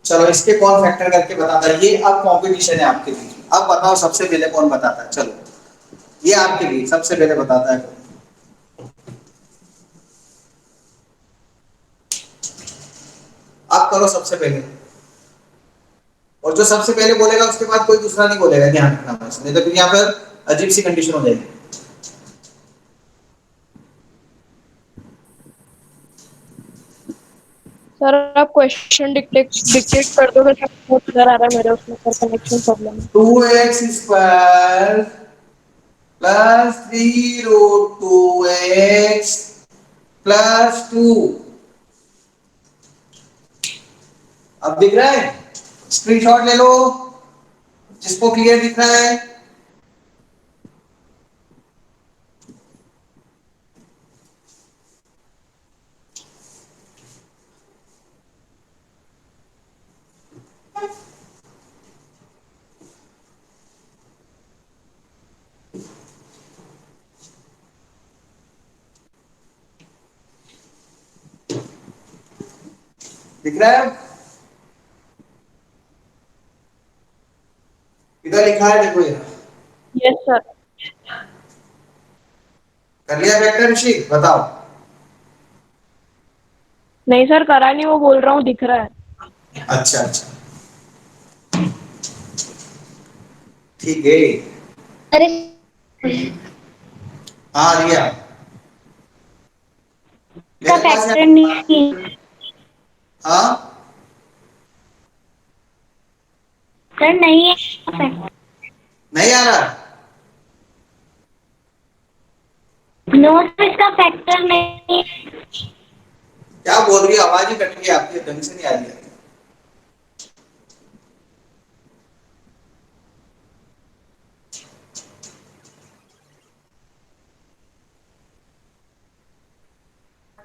चलो इसके कौन फैक्टर करके बताता है, ये अब कंपटीशन है आपके लिए। अब बताओ सबसे पहले कौन बताता है, चलो ये आपके लिए सबसे पहले बताता है। आप करो सबसे पहले, और जो सबसे पहले बोलेगा उसके बाद कोई दूसरा नहीं बोलेगा, ध्यान रखना बस, नहीं तो फिर यहाँ पर अजीब सी कंडीशन हो जाएगी। सर आप क्वेश्चन डिक्टेट कर दोगे तो बहुत नजर आ रहा है मेरे उसमें, सर कनेक्शन प्रॉब्लम है। 2x square plus 3 root 2x plus 2। अब दिख रहा है, स्क्रीनशॉट ले लो जिसको क्लियर दिख रहा है। दिख रहा है, इधर लिखा है देखो ये। Yes sir. कर लिया फैक्टर ऋषि, बताओ। नहीं सर करा नहीं, वो बोल रहा हूँ दिख रहा है। अच्छा अच्छा ठीक है। अरे हाँ लिया, इसका मेरे पास फैक्टर नहीं है। हाँ सर नहीं है फैक्टर। नहीं आ रहा। नो सर इसका फैक्टर नहीं है। क्या बोल रही है, आवाज ही कट गई आपकी, ढंग से नहीं आ रही है।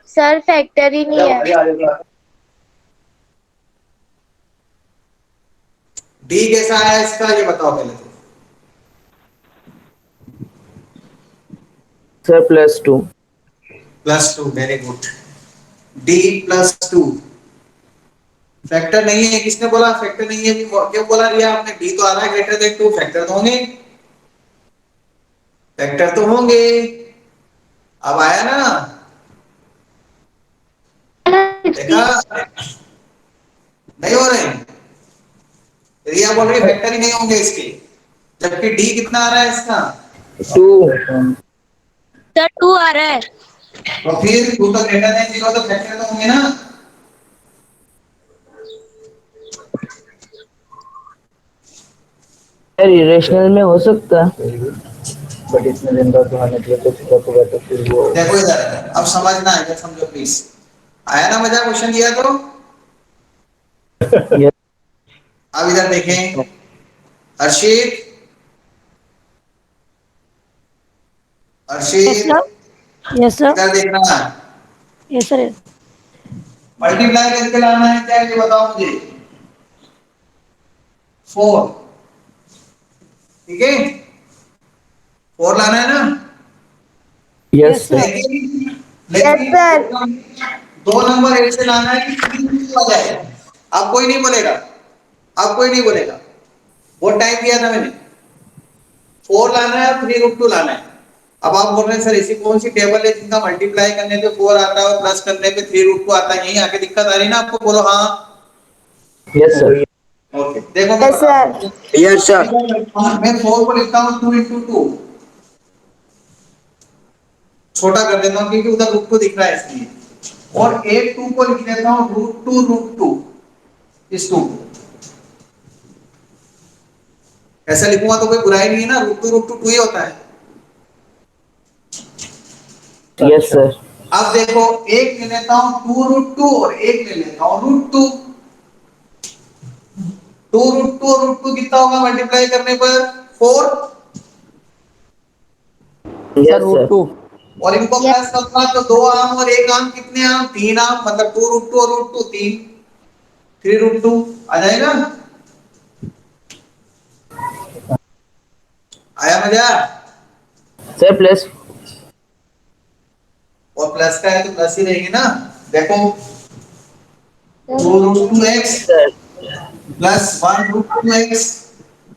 सर फैक्टर ही नहीं है। डी कैसा है इसका ये बताओ पहले तो। Sir +2। +2, very good. D +2 factor नहीं है, किसने बोला फैक्टर नहीं है? क्यों बोला रिया आपने? डी तो आ रहा है ग्रेटर देन 2, फैक्टर तो होंगे, फैक्टर तो होंगे। अब आया ना, देखा नहीं हो रहे। रिया बोल रही फैक्टर ही नहीं होंगे इसके, जबकि डी कितना आ रहा है इसका? 2। सर 2 आ रहा है। तो फिर 2 तो ग्रेटर देन 0, तो फैक्टर तो होंगे ना। सर इरेशनल में हो सकता है, बट इसमें दिन रात बहाने के लिए तो फिर वो देखो इधर, अब समझना है, इधर समझो प्लीज। आया ना मजा क्वेश्चन दिया तो? ये अब इधर देखें, हर्षित, हर्षित यस सर। इधर देखना। Yes sir. मल्टीप्लाई करके लाना है क्या, ये बताओ मुझे। 4, ठीक है, 4 लाना है ना। Yes sir. लेकिन यस लेकिन सर। दो नंबर ऐसे लाना है कि 3 आ जाए। अब कोई नहीं बोलेगा, अब कोई नहीं बोलेगा, बहुत टाइम दिया था मैंने। 4 लाना है और 3√2 लाना है। अब आप बोल रहे हैं सर ऐसी कौन सी टेबल है जिनका मल्टीप्लाई करने पे 4 आता है और प्लस करने पे 3√2 आता है, यही आके दिक्कत आ रही ना आपको, बोलो हाँ। Yes sir. ओके, देखो मैं यस बताता सर। हूँ। Yes sir. मैं 4 को लिखता हूँ 2 × 2, छोटा कर देता हूँ क्योंकि उधर √2 दिख रहा है इसलिए, और 2 को लिख देता हूँ √2 इस 2 को। ऐसा लिखूंगा तो कोई बुराई नहीं है ना, √2 ही होता है। Yes sir. अब देखो, एक ले लेता हूं 2√2 और एक ले लेता हूं √2। 2√2 और √2 कितना होगा मल्टीप्लाई करने पर? 4। Sir yes root sir. Two. और इनको यस प्लस करूंगा तो 2 आम और 1 आम, कितने आम? 3 आम, मतलब 2√2 और √2 3, 3√2 आ जाएगा। आया मजा? Sir plus. और प्लस का है तो प्लस ही रहेगी ना। देखो 2√2x sir plus 1√2x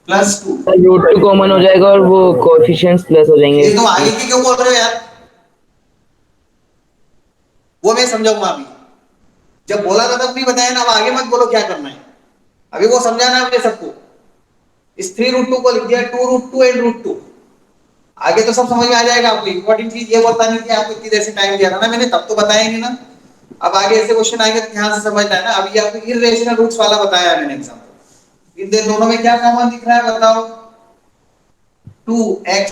plus 2। √2 common हो जाएगा और वो कोएफिशिएंट्स प्लस हो ये तुम जाएंगे। आगे की क्यों बोल रहे हो यार, वो मैं समझाऊंगा अभी। जब बोला था तब नहीं बताया ना, अब आगे मत बोलो क्या करना है, अभी वो समझाना है मुझे सबको। इस 3√2 को लिख दिया 2√2 एंड √2। आगे तो सब समझ में आ जाएगा आपको। इंपॉर्टेंट चीज ये बतानी थी आपको, इतनी देर से टाइम दिया था ना मैंने, तब तो बताया नहीं ना। अब आगे ऐसे क्वेश्चन आएंगे तो ध्यान से समझना है ना। अभी आपको इर्रेशनल रूट्स वाला बताया है मैंने एग्जांपल। इन दोनों में क्या कॉमन दिख रहा है बताओ? 2x,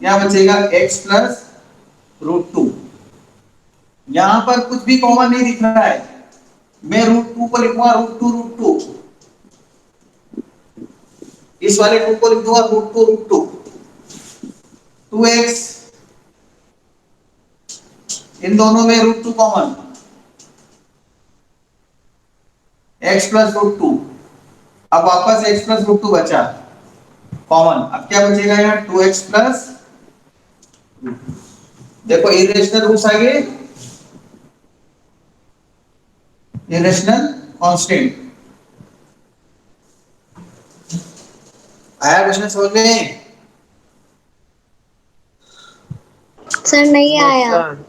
यहां बचेगा x प्लस √2। यहां पर कुछ भी कॉमन नहीं दिख रहा है, मैं √2 को लिखूंगा √2 इस वाले 2 को लिख दूंगा √2 2x, इन दोनों में √2 कॉमन, x प्लस √2। अब वापस x प्लस √2 बचा कॉमन। अब क्या बचेगा यहाँ? 2x प्लस, देखो इरेशनल रूट्स आ गए, इरेशनल कांस्टेंट। आया क्वेश्चन समझ में? सर नहीं यस आया। सर।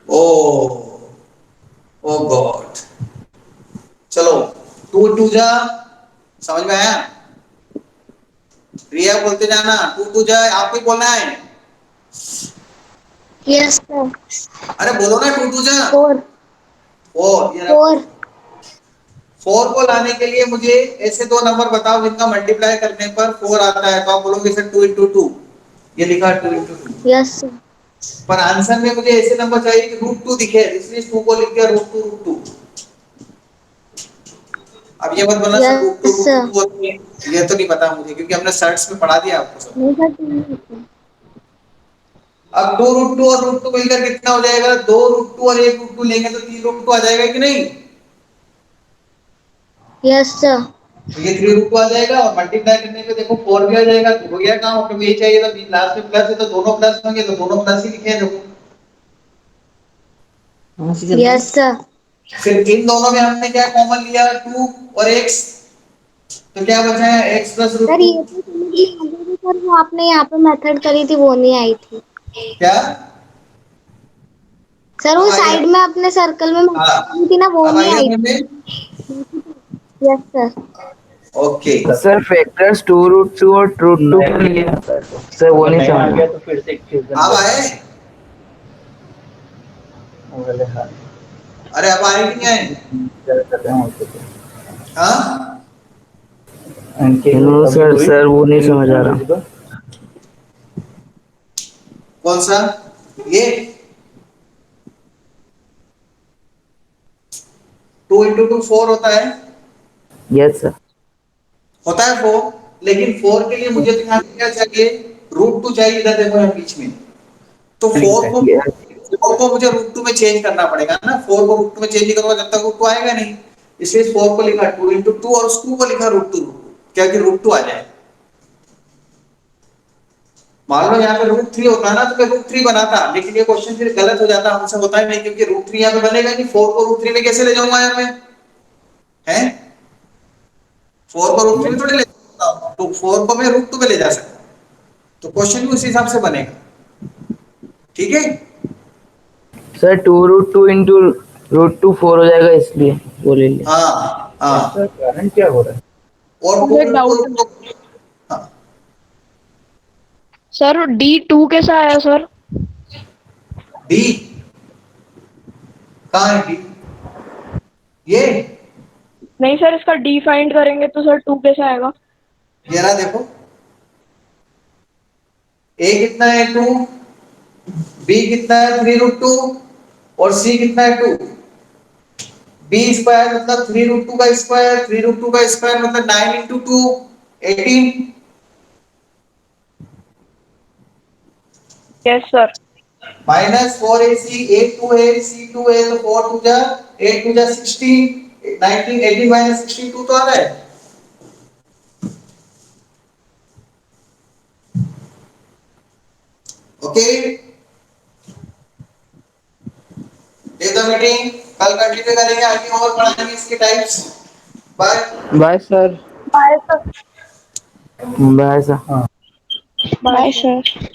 ओ, ओ गॉड। चलो 2 × 2 जा, समझ में आया? रिया बोलते जाना 2 × 2 जा, आपको ही बोलना है। Yes sir. अरे बोलो ना 2 × 2 जा। 4 4, ये रखो। 4 4 को लाने के लिए मुझे ऐसे दो नंबर बताओ जिनका मल्टीप्लाई करने पर 4 आता है, तो आप बोलोगे सर 2 × 2, ये लिखा 2 × 2। Yes sir. पर आंसर में मुझे ऐसे नंबर चाहिए कि √2 दिखे, इसलिए 2 को लिख दिया √2। अब ये मत बोलना सर √2 यस सर। होती है, ये तो नहीं पता मुझे क्योंकि हमने सर्ट्स में पढ़ा दिया आपको सब। नहीं सर। अब 2 √2 और √2 मिलकर कितना हो जाएगा? 2 √2 और 1 √2 लेंगे तो 3 √2 आ जाएगा कि नहीं? Yes sir. तो ये 3√2 आ जाएगा और मल्टीप्लाई करने पे देखो 4 भी आ जाएगा, तो हो गया काम। तो ये चाहिए था लास्ट में प्लस है तो दोनों प्लस होंगे, तो दोनों प्लस ही लिखे हैं देखो। Yes sir. फिर इन दोनों में हमने क्या कॉमन लिया? 2 और x, तो क्या बचा है? x plus sir √2। ये तो समझ में आ गया था सर, वो आपने यहाँ पे मेथड करी थी वो नहीं आई थी। क्या? सर अब वो आइए, साइड में अपने सर्कल में हाँ, मेथड करी थी ना, वो अब नहीं आइए आई समझ थी। में? Yes sir. Okay, sir factors 2√2 और √2 के लिए सर वो नहीं नहीं आ समझ गया तो फिर से एक चीज अब आए? बोले हाँ अरे अब आए कि नहीं आए? क्या कर रहे हैं उसको। हाँ, नो सर, सर वो नहीं समझ आ रहा। कौन सा? ये 2 × 2 4 होता है, यस सर। होता है 4, लेकिन 4 के लिए मुझे तो यहाँ पे क्या चाहिए? √2 चाहिए, इधर देखो यहाँ बीच में। तो 4 को यस 4 को मुझे रूट 2 में चेंज करना पड़ेगा ना, 4 को रूट 2 में चेंज नहीं करूंगा जब तक रूट 2 आएगा नहीं, इसलिए 4 को लिखा 2 इंटू 2 और उस 2 को लिखा रूट 2, क्या कि रूट 2 आ जाए। मान लो यहाँ पे रूट 3 होता ना तो मैं रूट 3 बनाता, लेकिन ये क्वेश्चन फिर गलत हो जाता, हमसे होता ही नहीं, क्योंकि रूट 3 यहाँ पे बनेगा नहीं, 4 को रूट 3 में कैसे ले जाऊंगा यहाँ पे, हैं 4 को रूट 3 में थोड़ी ले सकता हूं, तो 4 को मैं रूट 2 में ले जा सकता हूं, तो क्वेश्चन भी उस हिसाब से बनेगा, ठीक है। सर 2√2 इंटू √2 4 हो जाएगा, इसलिए वो ले लिया। हाँ हाँ, सर कारण क्या हो रहा है? और मुझे एक डाउट है हाँ, सर, D2 कैसा आया सर? डी कहाँ है डी, ये नहीं सर, इसका D फाइंड करेंगे तो सर 2 कैसा आएगा? ये रहा देखो, ए कितना है 2, बी कितना है 3√2 और सी कितना है 2, बी स्क्वायर मतलब 3√2 का स्क्वायर, 3√2 का स्क्वायर मतलब 9 into 2 18, yes sir. Minus 4ac, a 2a, c 2a, तो 4 2 जा 8 2 जा 16, 19 18 माइनस 16 2 तो आ रहा है। ओके, दे दो मीटिंग, कल कंटिन्यू करेंगे, आगे और पढ़ाएंगे इसके types. Bye. Bye sir. Bye sir. Bye sir. Bye sir.